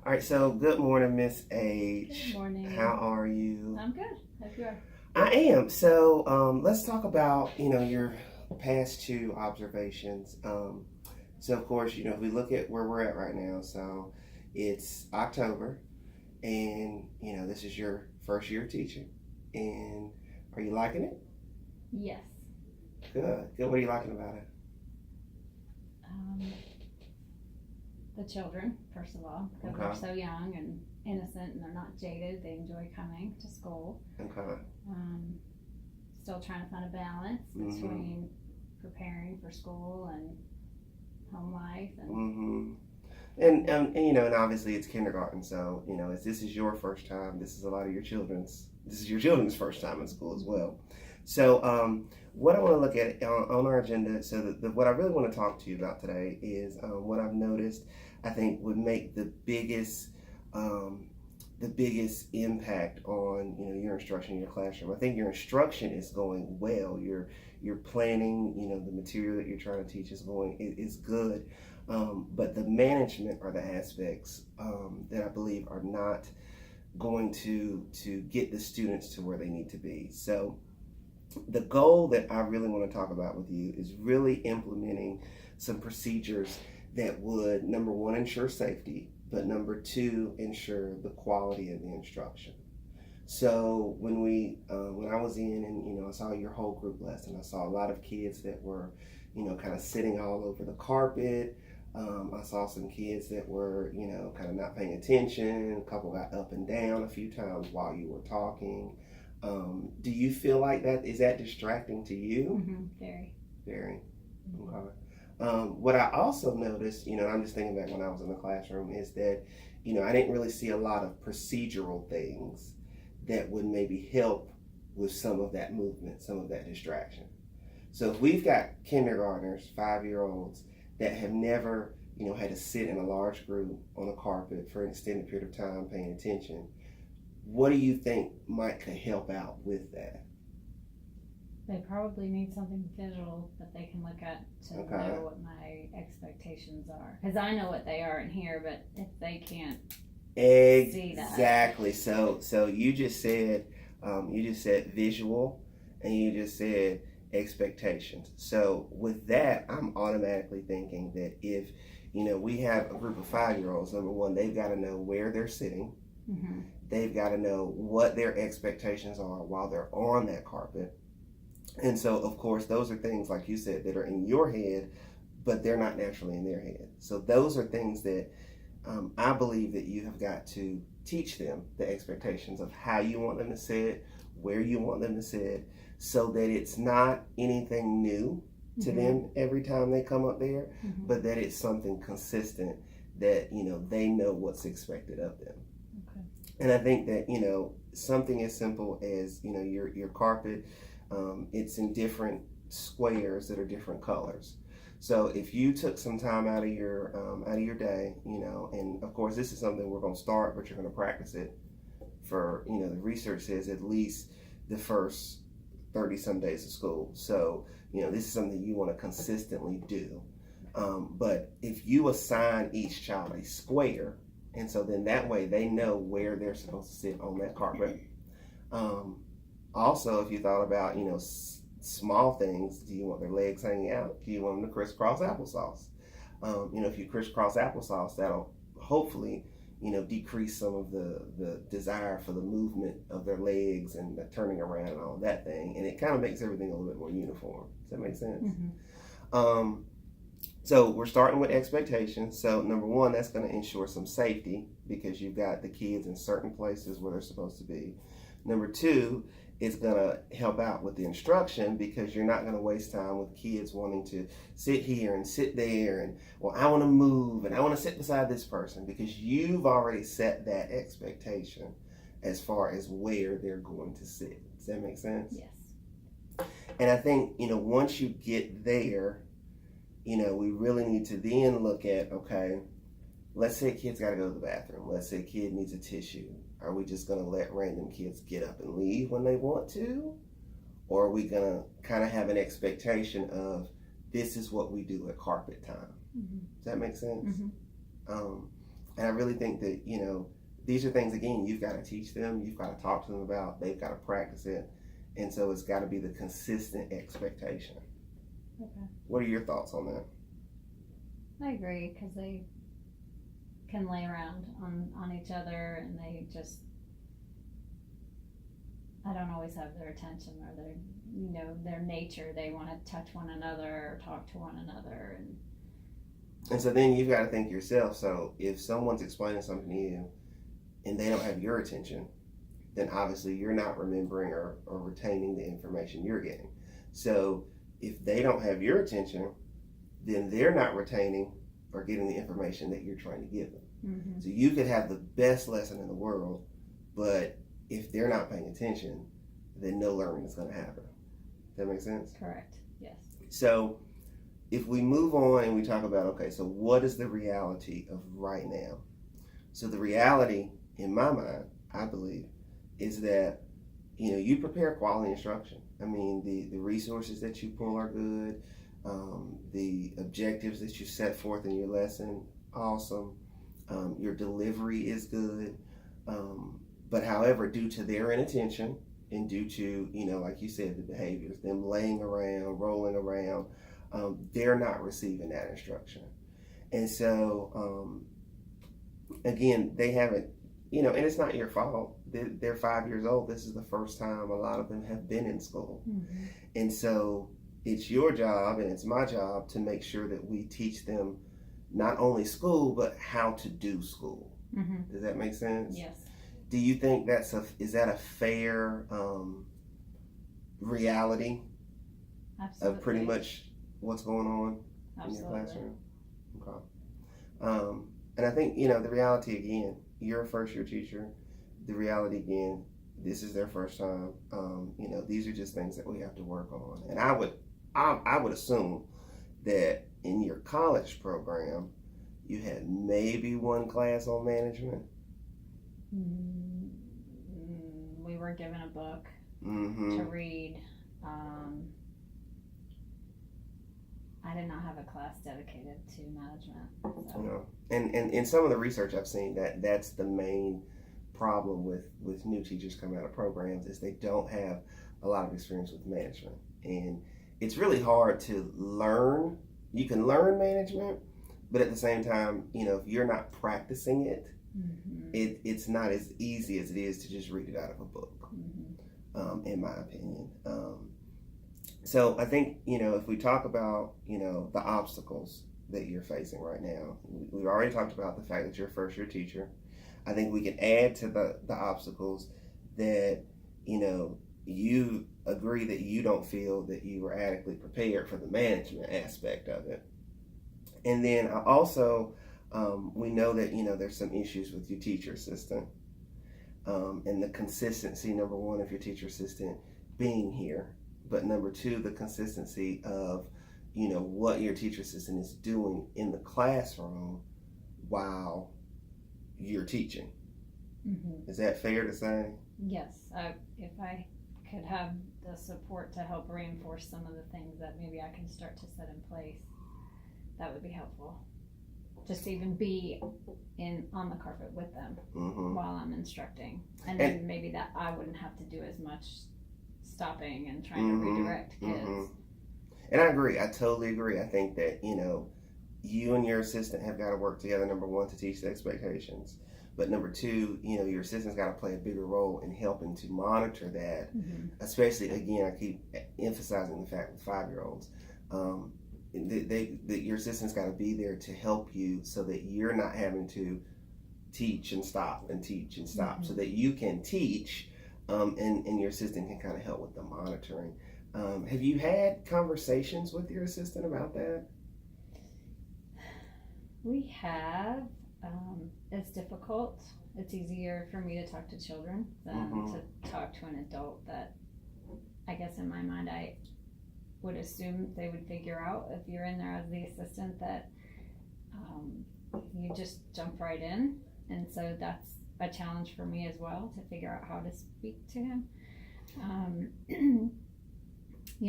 All right, so good morning, Miss H. Good morning. How are you? I'm good. Hope you are. I am. So let's talk about, your past two observations. So of course, if we look at where we're at right now, so it's October, and this is your first year teaching, and are you liking it? Yes. Good. Good. What are you liking about it? The children, first of all, because Okay. they're so young and innocent and they're not jaded. They enjoy coming to school. Okay. Still trying to find a balance between preparing for school and home life. And And obviously it's kindergarten, so as this is your first time, this is your children's first time in school as well. So what I want to look at on our agenda, so what I really want to talk to you about today is what I've noticed. I think would make the biggest impact on your instruction in your classroom. I think your instruction is going well. You're planning. The material that you're trying to teach is good. But the management are the aspects that I believe are not going to get the students to where they need to be. So the goal that I really want to talk about with you is really implementing some procedures that would, number one, ensure safety, but number two, ensure the quality of the instruction. So when I was in and I saw your whole group lesson, I saw a lot of kids that were kind of sitting all over the carpet. I saw some kids that were kind of not paying attention. A couple got up and down a few times while you were talking. Do you feel like that is distracting to you? Very. Very. Okay. What I also noticed, I'm just thinking back when I was in the classroom, is that I didn't really see a lot of procedural things that would maybe help with some of that movement, some of that distraction. So if we've got kindergartners, 5-year-olds that have never had to sit in a large group on a carpet for an extended period of time paying attention, what do you think could help out with that? They probably need something visual that they can look at to know what my expectations are. Because I know what they are in here, but if they can't see that. Exactly. So you just said visual, and you just said expectations. So with that, I'm automatically thinking that if we have a group of 5-year-olds, number one, they've got to know where they're sitting. They've got to know what their expectations are while they're on that carpet. And so, of course, those are things, like you said, that are in your head, but they're not naturally in their head. So those are things that I believe that you have got to teach them, the expectations of how you want them to sit, where you want them to sit, so that it's not anything new to them every time they come up there, but that it's something consistent that, they know what's expected of them. Okay. And I think that, something as simple as, your carpet, it's in different squares that are different colors. So if you took some time out of your day, and of course this is something we're going to start, but you're going to practice it for, the research says at least the first 30 some days of school. So, this is something you want to consistently do. But if you assign each child a square, and so then that way they know where they're supposed to sit on that carpet. Also, if you thought about, small things, do you want their legs hanging out? Do you want them to crisscross applesauce? If you crisscross applesauce, that'll hopefully, decrease some of the desire for the movement of their legs and the turning around and all that thing. And it kind of makes everything a little bit more uniform. Does that make sense? So we're starting with expectations. So number one, that's going to ensure some safety because you've got the kids in certain places where they're supposed to be. Number two, it's going to help out with the instruction because you're not going to waste time with kids wanting to sit here and sit there and, well, I want to move and I want to sit beside this person, because you've already set that expectation as far as where they're going to sit. Does that make sense? Yes. And I think, once you get there, we really need to then look at, okay, let's say a kid's got to go to the bathroom. Let's say a kid needs a tissue. Are we just going to let random kids get up and leave when they want to? Or are we going to kind of have an expectation of this is what we do at carpet time? Does that make sense? And I really think that, these are things, again, you've got to teach them, you've got to talk to them about, they've got to practice it. And so it's got to be the consistent expectation. Okay. What are your thoughts on that? I agree, because they can lay around on each other, and they just, I don't always have their attention or their nature. They want to touch one another or talk to one another. And so then you've got to think yourself, so if someone's explaining something to you and they don't have your attention, then obviously you're not remembering or retaining the information you're getting. So if they don't have your attention, then they're not retaining or getting the information that you're trying to give them. Mm-hmm. So you could have the best lesson in the world, but if they're not paying attention, then no learning is going to happen. Does that make sense? Correct. Yes. So if we move on and we talk about, okay, so what is the reality of right now? So the reality, in my mind, I believe, is that, you prepare quality instruction. I mean, the resources that you pull are good. The objectives that you set forth in your lesson, awesome. Your delivery is good. But however, due to their inattention and due to, like you said, the behaviors, them laying around, rolling around, they're not receiving that instruction. And so, again, they haven't, and it's not your fault. They're 5 years old. This is the first time a lot of them have been in school. Mm-hmm. And so it's your job and it's my job to make sure that we teach them not only school, but how to do school. Mm-hmm. Does that make sense? Yes. Do you think is that a fair reality Absolutely. of pretty much what's going on Absolutely. in your classroom? Okay. And I think, the reality again, you're a first year teacher. The reality again, this is their first time. These are just things that we have to work on. And I would assume that in your college program, you had maybe one class on management. We were given a book Mm-hmm. to read. I did not have a class dedicated to management. So. And in some of the research I've seen, that's the main problem with new teachers coming out of programs is they don't have a lot of experience with management. And it's really hard to learn. You can learn management, but at the same time, if you're not practicing it, mm-hmm. it's not as easy as it is to just read it out of a book, mm-hmm. In my opinion. So I think, if we talk about, the obstacles that you're facing right now, we've already talked about the fact that you're a first year teacher. I think we can add to the obstacles that, you agree that you don't feel that you were adequately prepared for the management aspect of it. And then also, we know that, there's some issues with your teacher assistant and the consistency, number one, of your teacher assistant being here. But number two, the consistency of, what your teacher assistant is doing in the classroom while you're teaching. Mm-hmm. Is that fair to say? Yes. If I could have the support to help reinforce some of the things that maybe I can start to set in place, that would be helpful. Just to even be on the carpet with them mm-hmm. while I'm instructing. And then maybe that I wouldn't have to do as much stopping and trying mm-hmm. to redirect kids. Mm-hmm. And I agree. I totally agree. I think that, you and your assistant have got to work together, number one, to teach the expectations. But number two, your assistant's got to play a bigger role in helping to monitor that, mm-hmm. especially, again, I keep emphasizing the fact with 5-year-olds. Your assistant's got to be there to help you so that you're not having to teach and stop and teach and stop, mm-hmm. so that you can teach and your assistant can kind of help with the monitoring. Have you had conversations with your assistant about that? We have. It's difficult. It's easier for me to talk to children than mm-hmm. to talk to an adult that I guess in my mind I would assume they would figure out if you're in there as the assistant that you just jump right in. And so that's a challenge for me as well, to figure out how to speak to him.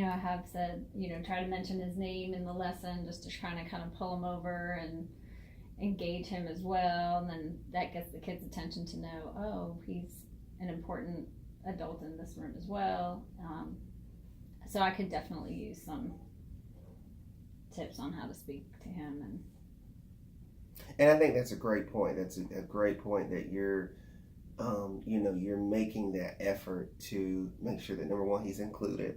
I have said, try to mention his name in the lesson just to try to kind of pull him over and engage him as well, and then that gets the kids' attention to know, oh, he's an important adult in this room as well. So I could definitely use some tips on how to speak to him. And I think that's a great point. That's a great point that you're, you're making that effort to make sure that, number one, he's included,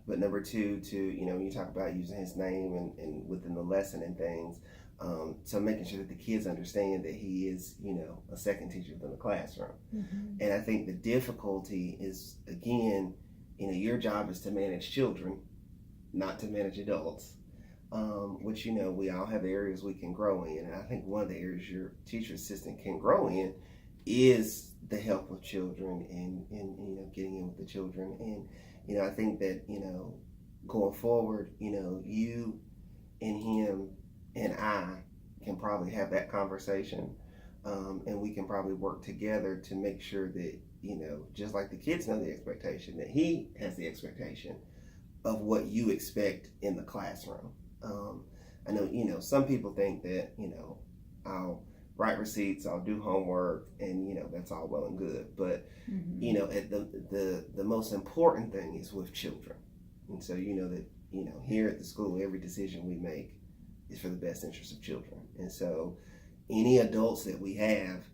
but number two, when you talk about using his name and within the lesson and things, so making sure that the kids understand that he is, a second teacher within the classroom. Mm-hmm. And I think the difficulty is, again, your job is to manage children, not to manage adults. Which, we all have areas we can grow in. And I think one of the areas your teacher assistant can grow in is the help with children and getting in with the children. And, I think that, going forward, you and him and I can probably have that conversation. And we can probably work together to make sure that, just like the kids know the expectation, that he has the expectation of what you expect in the classroom. I know, some people think that, I'll write receipts, I'll do homework, and, that's all well and good. But, the most important thing is with children. And so, that, here at the school, every decision we make is for the best interest of children. And so any adults that we have,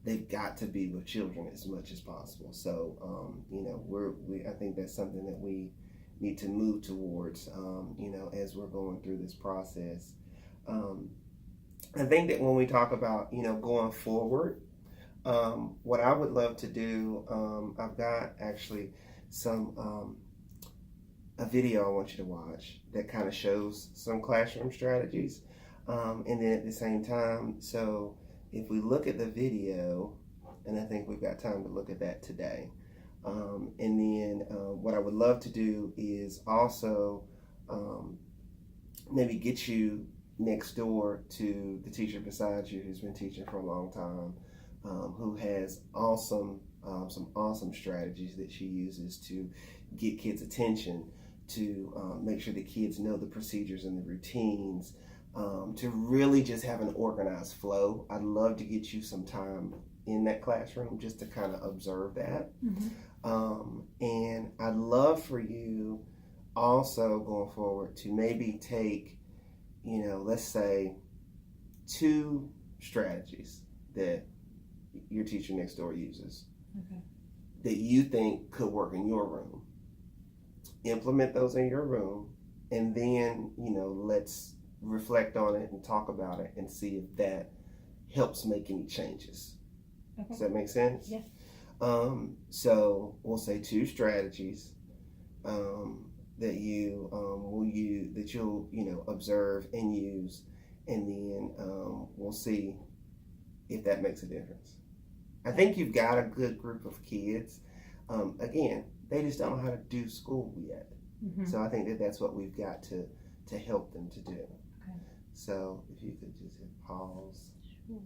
they've got to be with children as much as possible. So, I think that's something that we need to move towards, as we're going through this process. I think that when we talk about, going forward, what I would love to do, I've got actually a video I want you to watch that kind of shows some classroom strategies. And then at the same time, so if we look at the video, and I think we've got time to look at that today. And then what I would love to do is also maybe get you next door to the teacher beside you who's been teaching for a long time, who has some awesome strategies that she uses to get kids' attention, to make sure the kids know the procedures and the routines, to really just have an organized flow. I'd love to get you some time in that classroom just to kind of observe that. Mm-hmm. And I'd love for you also going forward to maybe take, let's say 2 strategies that your teacher next door uses, okay, that you think could work in your room. Implement those in your room, and then, let's reflect on it and talk about it and see if that helps make any changes. Okay. Does that make sense? Yes. So we'll say 2 strategies that you'll observe and use, and then we'll see if that makes a difference. I think you've got a good group of kids. Again, they just don't know how to do school yet. Mm-hmm. So I think that that's what we've got to help them to do. Okay. So if you could just hit pause. Sure.